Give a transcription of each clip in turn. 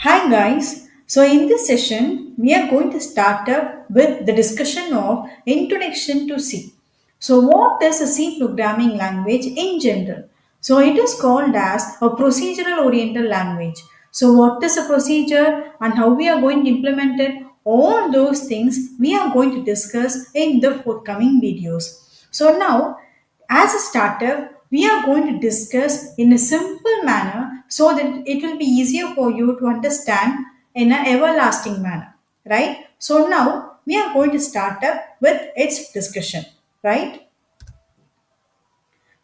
Hi guys. So in this session, we are going to start up with the discussion of introduction to C. So what is a C programming language in general? So it is called as a procedural oriented language. So what is a procedure and how we are going to implement it? All those things we are going to discuss in the forthcoming videos. So now as a starter, we are going to discuss in a simple manner so that it will be easier for you to understand in an everlasting manner, right? So now we are going to start up with its discussion, right?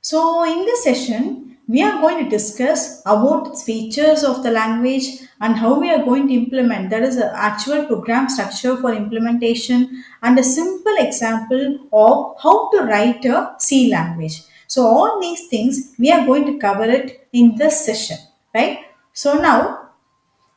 So in this session, we are going to discuss about its features of the language and how we are going to implement. That is an actual program structure for implementation and a simple example of how to write a C language. So all these things we are going to cover it in this session, right? So now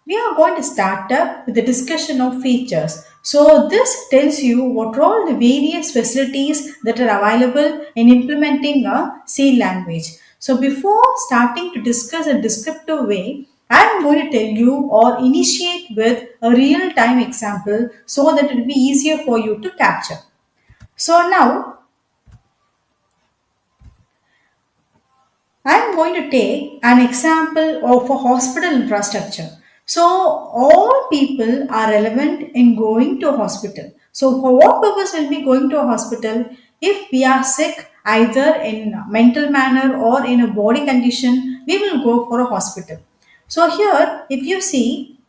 we are going to start up with the discussion of features. So this tells you what are all the various facilities that are available in implementing a C language. So before starting to discuss a descriptive way, I am going to tell you or initiate with a real time example so that it will be easier for you to capture. So now I'm going to take an example of a hospital infrastructure. So all people are relevant in going to a hospital. So for what purpose will be going to a hospital? If we are sick either in a mental manner or in a body condition, we will go for a hospital. So here if you see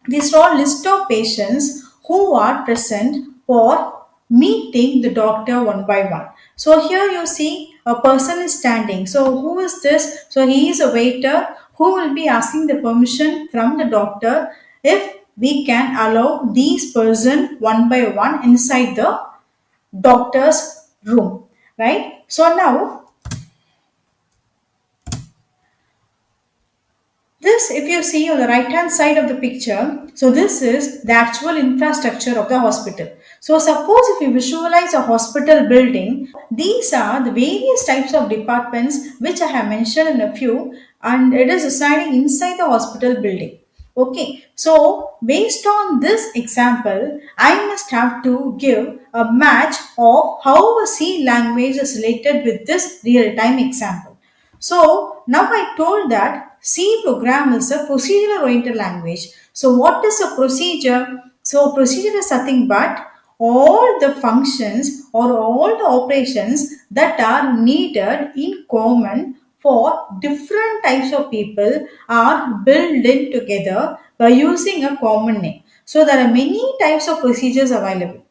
these are all list of patients who are present for meeting the doctor one by one. So here you see a person is standing. So who is this? So he is a waiter who will be asking the permission from the doctor if we can allow these person one by one inside the doctor's room, right? So now this, if you see on the right hand side of the picture, so this is the actual infrastructure of the hospital. So suppose if you visualize a hospital building, these are the various types of departments which I have mentioned in a few, and it is residing inside the hospital building. Okay, so based on this example, I must have to give a match of how a C language is related with this real time example. So now I told that C program is a procedural oriented language. So what is a procedure? So procedure is nothing but all the functions or all the operations that are needed in common for different types of people are built in together by using a common name. So there are many types of procedures available,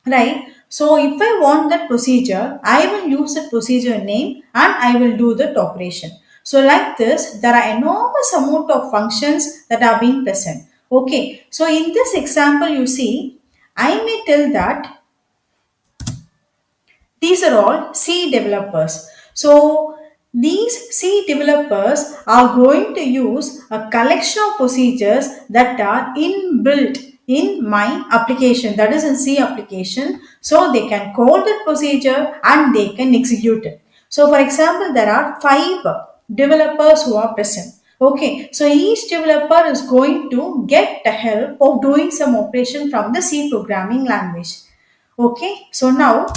right? So if I want that procedure, I will use that procedure name and I will do that operation. So like this, there are enormous amount of functions that are being present. Okay, so in this example you see, I may tell that these are all C developers. So these C developers are going to use a collection of procedures that are inbuilt in my application, that is in C application. So they can call that procedure and they can execute it. So for example, there are 5 developers who are present. Okay, so each developer is going to get the help of doing some operation from the C programming language. Okay, so now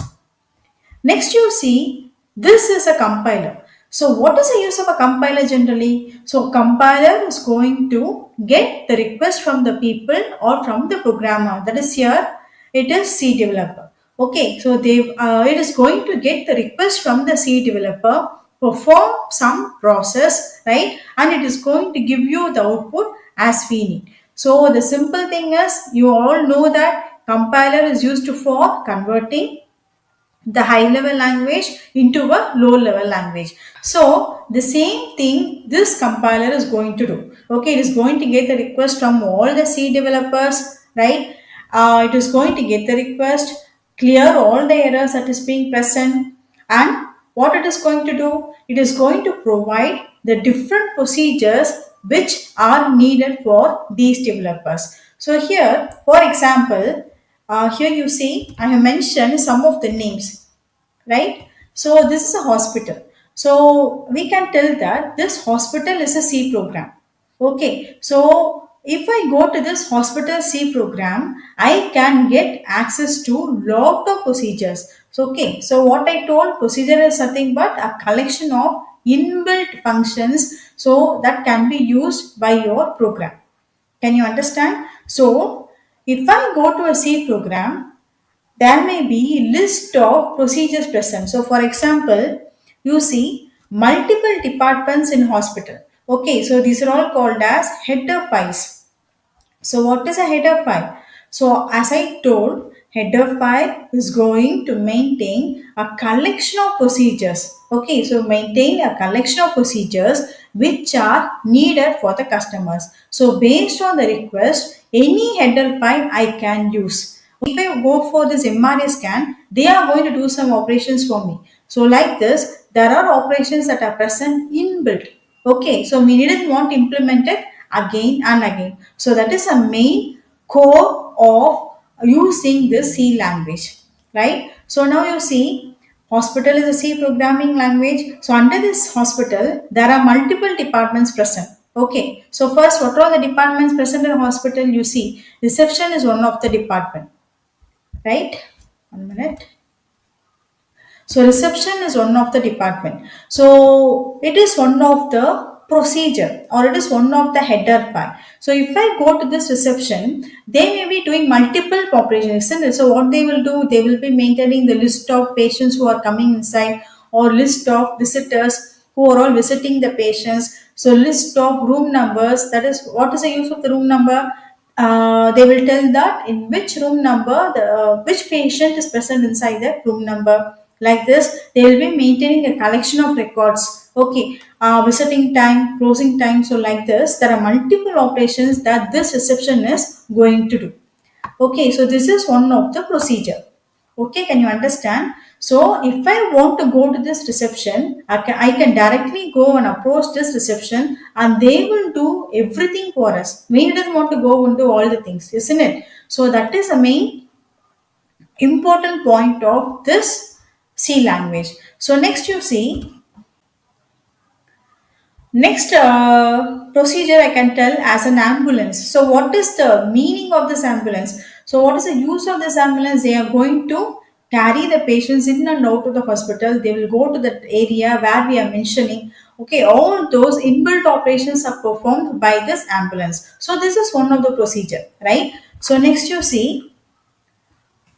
next you see this is a compiler. So what is the use of a compiler generally? So compiler is going to get the request from the people or from the programmer. That is here it is C developer. Okay, so it is going to get the request from the C developer, perform some process, right? And it is going to give you the output as we need. So the simple thing is you all know that compiler is used for converting the high level language into a low level language. So the same thing this compiler is going to do. Okay, it is going to get the request from all the C developers, right? It is going to get the request, clear all the errors that is being present, and what it is going to do, it is going to provide the different procedures which are needed for these developers. So here, for example, here you see I have mentioned some of the names, right? So this is a hospital. So we can tell that this hospital is a C program. Okay, so if I go to this hospital C program, I can get access to lot of procedures. So, okay, so what I told, procedure is nothing but a collection of inbuilt functions so that can be used by your program. Can you understand? So, if I go to a C program, there may be list of procedures present. So, for example, you see multiple departments in hospital. Okay, so these are all called as header files. So what is a header file? So as I told, header file is going to maintain a collection of procedures. Okay, so maintain a collection of procedures which are needed for the customers. So based on the request, any header file I can use. If I go for this MRI scan, they are going to do some operations for me. So like this, there are operations that are present inbuilt. Okay, so we didn't want to implement it again and again. So that is a main core of using this C language, right? So now you see, hospital is a C programming language. So under this hospital, there are multiple departments present. Okay, so first, what are the departments present in hospital? You see, reception is one of the department, right? 1 minute. So reception is one of the department. So it is one of the procedure or it is one of the header file. So if I go to this reception, they may be doing multiple operations, isn't it? So what they will do, they will be maintaining the list of patients who are coming inside or list of visitors who are all visiting the patients. So list of room numbers, that is what is the use of the room number? They will tell that in which room number which patient is present inside the room number. Like this, they will be maintaining a collection of records. Okay, visiting time, closing time. So like this, there are multiple operations that this reception is going to do. Okay, so this is one of the procedure. Okay, can you understand? So if I want to go to this reception, I can directly go and approach this reception and they will do everything for us. We don't want to go and do all the things, isn't it? So that is the main important point of this C language. So next you see, next procedure I can tell as an ambulance. So what is the meaning of this ambulance? So what is the use of this ambulance? They are going to carry the patients in and out of the hospital. They will go to the area where we are mentioning. Okay, all those inbuilt operations are performed by this ambulance. So this is one of the procedure, right? So next you see,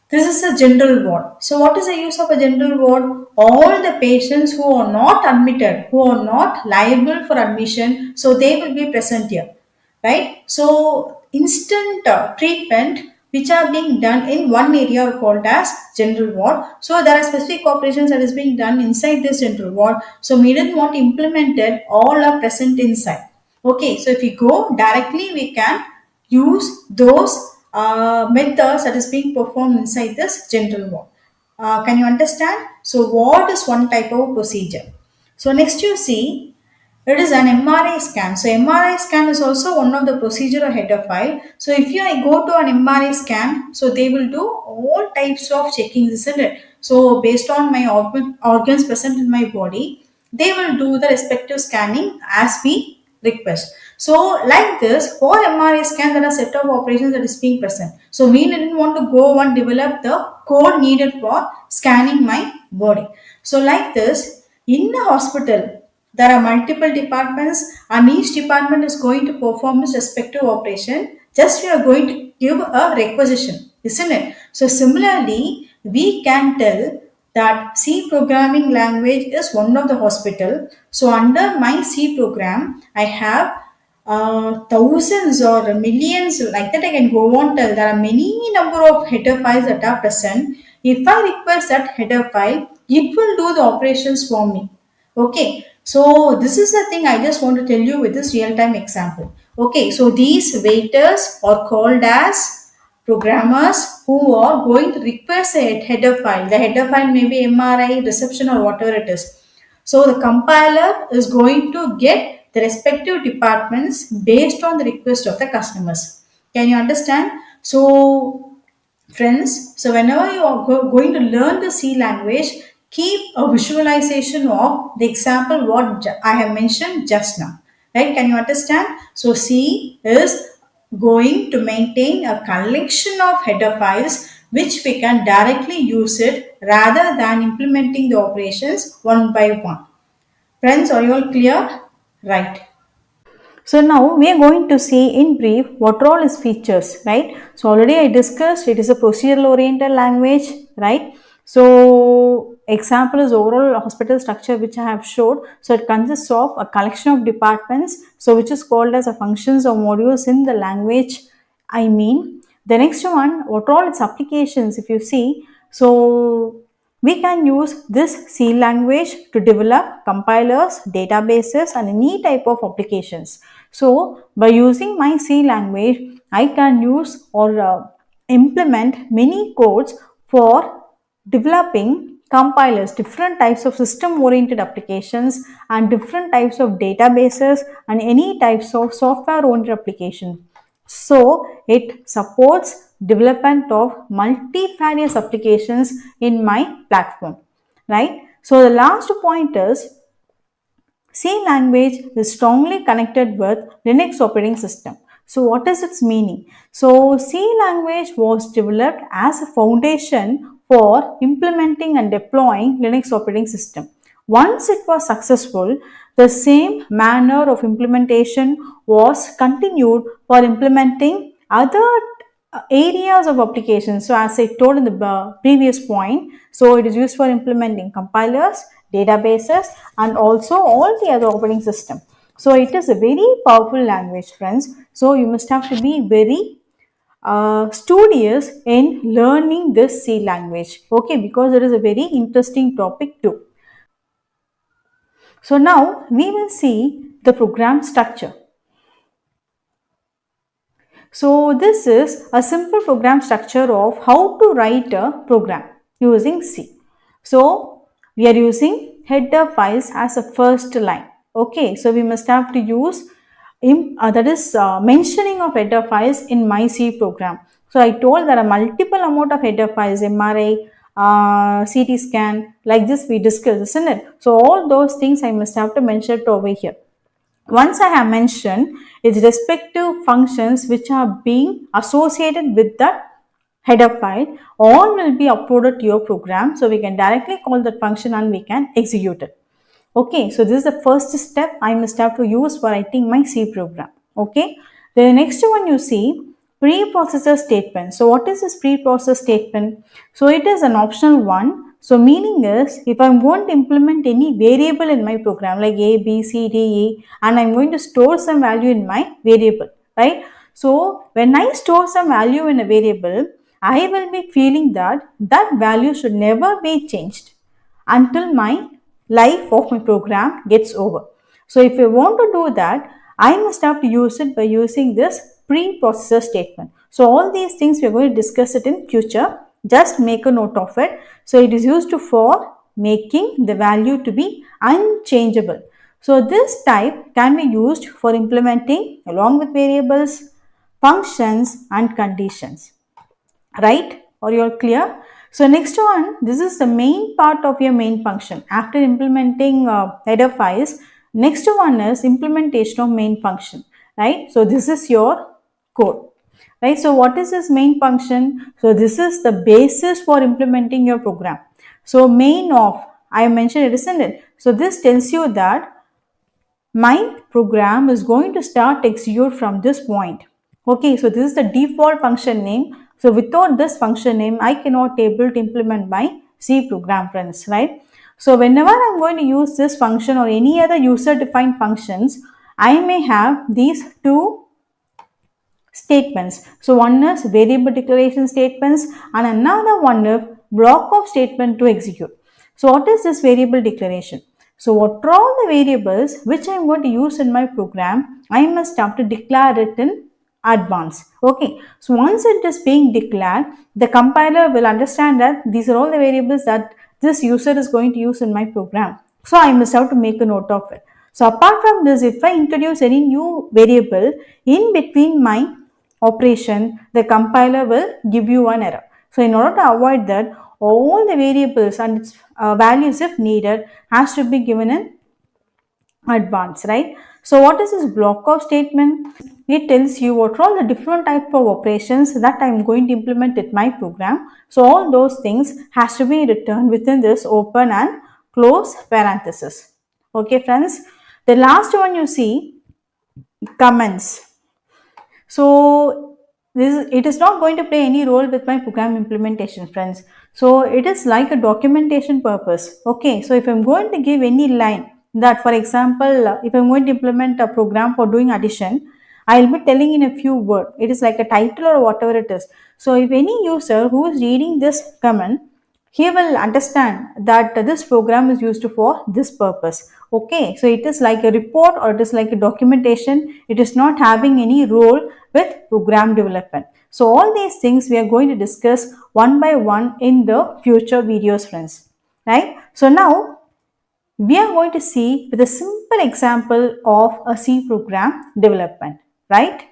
this is a general ward. So, what is the use of a general ward? All the patients who are not admitted, who are not liable for admission, so they will be present here, right? So, instant treatment which are being done in one area are called as general ward. So, there are specific operations that is being done inside this general ward. So, we didn't want to implement it, all are present inside. Okay, so if we go directly, we can use those methods that is being performed inside this general ward. Can you understand? So what is one type of procedure? So next you see, it is an MRI scan. So MRI scan is also one of the procedure or header file. So if I go to an MRI scan, so they will do all types of checkings, isn't it? So based on my organs present in my body, they will do the respective scanning as we request. So like this, for MRI scan, there are set of operations that is being present. So we didn't want to go and develop the code needed for scanning my body. So like this, in the hospital, there are multiple departments and each department is going to perform its respective operation. Just we are going to give a requisition, isn't it? So similarly, we can tell that C programming language is one of the hospital. So under my C program, I have thousands or millions like that. I can go on tell there are many number of header files that are present. If I request that header file, it will do the operations for me. Okay, so this is the thing I just want to tell you with this real-time example. Okay, so these waiters are called as programmers who are going to request a header file. The header file may be MRI, reception or whatever it is. So the compiler is going to get the respective departments based on the request of the customers. Can you understand? So friends, so whenever you are going to learn the C language, keep a visualization of the example what I have mentioned just now. Right? Can you understand? So C is going to maintain a collection of header files which we can directly use it rather than implementing the operations one by one. Friends, are you all clear? Right. So now we are going to see in brief what all is features, right? So already I discussed it is a procedural oriented language, right? So example is overall hospital structure which I have showed. So it consists of a collection of departments, so which is called as a functions or modules in the language. I mean, the next one, what all its applications, if you see, so we can use this C language to develop compilers, databases and any type of applications. So by using my C language, I can use or implement many codes for developing compilers, different types of system oriented applications and different types of databases and any types of software oriented applications. So it supports development of multifarious applications in my platform, right? So the last point is C language is strongly connected with Linux operating system. So what is its meaning? So C language was developed as a foundation for implementing and deploying Linux operating system. Once it was successful, the same manner of implementation was continued for implementing other areas of applications. So as I told in the previous point, so it is used for implementing compilers, databases and also all the other operating system. So it is a very powerful language, friends. So you must have to be very studious in learning this C language, okay, because it is a very interesting topic too. So now we will see the program structure. So this is a simple program structure of how to write a program using C. So we are using header files as a first line. Okay, so we must have to use that is mentioning of header files in my C program. So I told there are multiple amount of header files, MRI, CT scan, like this we discussed, isn't it? So all those things I must have to mention it over here. Once I have mentioned its respective functions which are being associated with the header file, all will be uploaded to your program. So we can directly call that function and we can execute it. Okay, so this is the first step I must have to use for writing my C program. Okay, the next one you see preprocessor statement. So what is this preprocess statement? So it is an optional one. So meaning is if I'm going to implement any variable in my program like A, B, C, D, E and I'm going to store some value in my variable, right? So when I store some value in a variable, I will be feeling that that value should never be changed until my life of my program gets over. So if I want to do that, I must have to use it by using this preprocessor statement. So all these things we are going to discuss it in future. Just make a note of it. So it is used for making the value to be unchangeable. So this type can be used for implementing along with variables, functions and conditions, right? Or you are clear? So next one, this is the main part of your main function. After implementing header files, next one is implementation of main function, right? So this is your code, right? So what is this main function? So this is the basis for implementing your program. So main of, I mentioned it, isn't it? So this tells you that my program is going to start execute from this point. Okay, so this is the default function name. So without this function name, I cannot able to implement my C program, friends, right? So whenever I'm going to use this function or any other user defined functions, I may have these two statements. So one is variable declaration statements and another one is block of statement to execute. So what is this variable declaration? So what are all the variables which I am going to use in my program, I must have to declare it in advance. Okay, so once it is being declared, the compiler will understand that these are all the variables that this user is going to use in my program. So I must have to make a note of it. So apart from this, if I introduce any new variable in between my operation, the compiler will give you an error. So in order to avoid that, all the variables and its values if needed has to be given in advance, right? So what is this block of statement? it tells you what are all the different type of operations that I am going to implement in my program. So all those things has to be written within this open and close parenthesis. Okay friends, the last one you see, comments. So it is not going to play any role with my program implementation friends. So it is like a documentation purpose. Okay, so if I'm going to give any line that, for example, if I'm going to implement a program for doing addition, I'll be telling in a few words. It is like a title or whatever it is. So if any user who is reading this comment, he will understand that this program is used for this purpose. Okay, so it is like a report or it is like a documentation. It is not having any role with program development. So all these things we are going to discuss one by one in the future videos friends, right? So now we are going to see with a simple example of a C program development, right?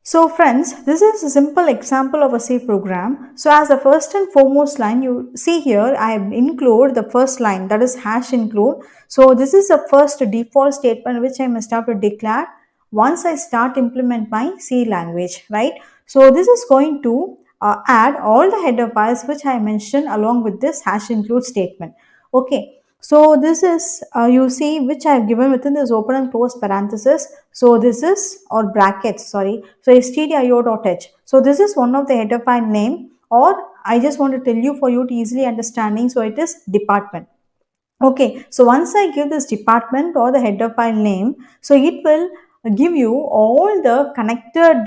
So friends, this is a simple example of a C program. So as the first and foremost line, you see here, I have include the first line, that is hash include. So this is the first default statement which I must have to declare once I start implement my C language, right? So this is going to add all the header files which I mentioned along with this hash include statement. Okay. So this is you see which I have given within this open and close parenthesis. So this is or brackets, sorry. So stdio.h. So this is one of the header file name, or I just want to tell you for you to easily understanding. So it is department. Okay, so once I give this department or the header file name, so it will give you all the connected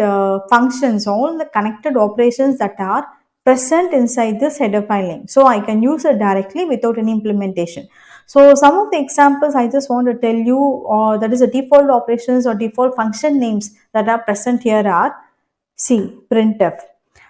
functions, all the connected operations that are present inside this header file name. So I can use it directly without any implementation. So some of the examples I just want to tell you, or that is the default operations or default function names that are present here are C, printf.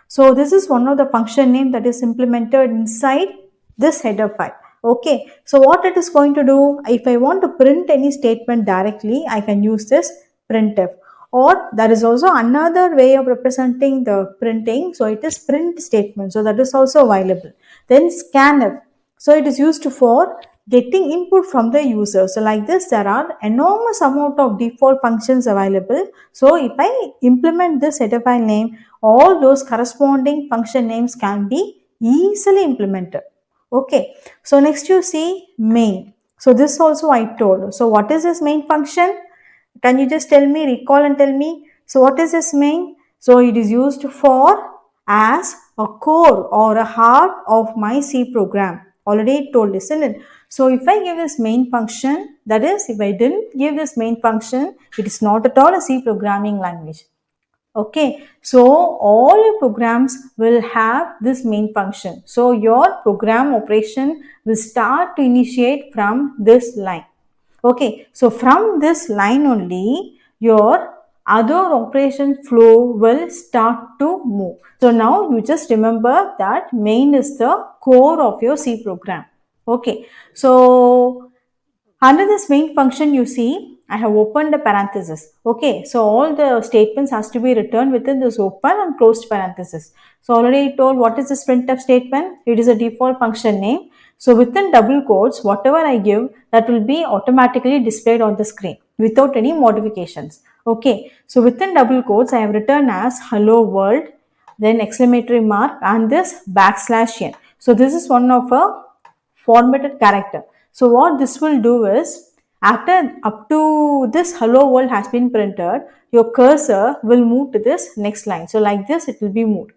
So this is one of the function name that is implemented inside this header file. Okay, so what it is going to do, if I want to print any statement directly, I can use this printf. Or there is also another way of representing the printing. So it is print statement. So that is also available. Then scanf. So it is used for getting input from the user. So like this, there are enormous amount of default functions available. So if I implement this header file name, all those corresponding function names can be easily implemented. Okay, so next you see main. So this also I told. So what is this main function? Can you just tell me, recall and tell me? So what is this main? So it is used for as a core or a heart of my C program. Already told, isn't it? So if I give this main function, that is, if I didn't give this main function, it is not at all a C programming language. Okay, so all your programs will have this main function. So your program operation will start to initiate from this line. Okay, so from this line only your other operation flow will start to move. So now you just remember that main is the core of your C program. Okay, so under this main function you see I have opened a parenthesis. Okay, so all the statements has to be returned within this open and closed parenthesis. So already told what is this printf statement? It is a default function name. So within double quotes, whatever I give, that will be automatically displayed on the screen without any modifications. Okay, so within double quotes, I have written as hello world, then exclamatory mark and this backslash n. So this is one of a formatted character. So what this will do is, after up to this hello world has been printed, your cursor will move to this next line. So like this it will be moved.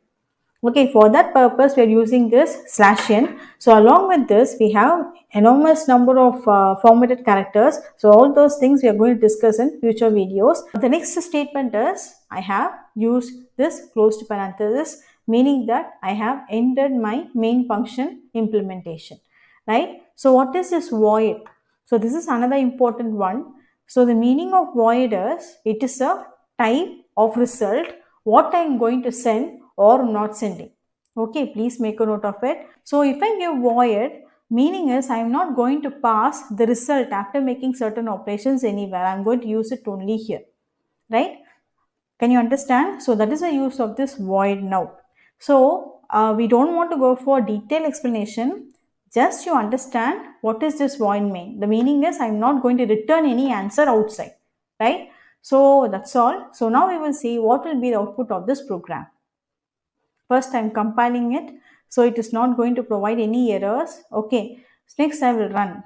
Okay, for that purpose we are using this /n. So along with this we have enormous number of formatted characters. So all those things we are going to discuss in future videos. The next statement is I have used this closed parenthesis, meaning that I have ended my main function implementation, right? So what is this void? So this is another important one. So the meaning of void is it is a type of result what I am going to send or not sending. Okay, please make a note of it. So if I give void, meaning is I am not going to pass the result after making certain operations anywhere. I am going to use it only here, right? Can you understand? So that is the use of this void now. So we don't want to go for detailed explanation. Just you understand what is this void mean. The meaning is I am not going to return any answer outside, right? So that's all. So now we will see what will be the output of this program. First, I am compiling it, so it is not going to provide any errors. Okay, next I will run.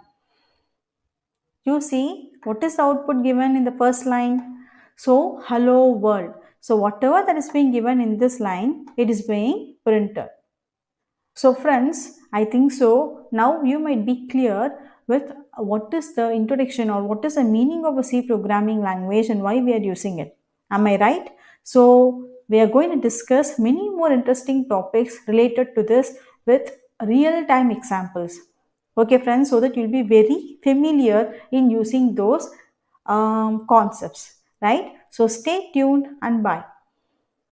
You see what is the output given in the first line? So hello world. So whatever that is being given in this line, it is being printed. So friends, I think so. Now you might be clear with what is the introduction or what is the meaning of a C programming language and why we are using it. Am I right? So we are going to discuss many more interesting topics related to this with real-time examples. Okay friends, so that you'll be very familiar in using those concepts, right? So stay tuned and bye.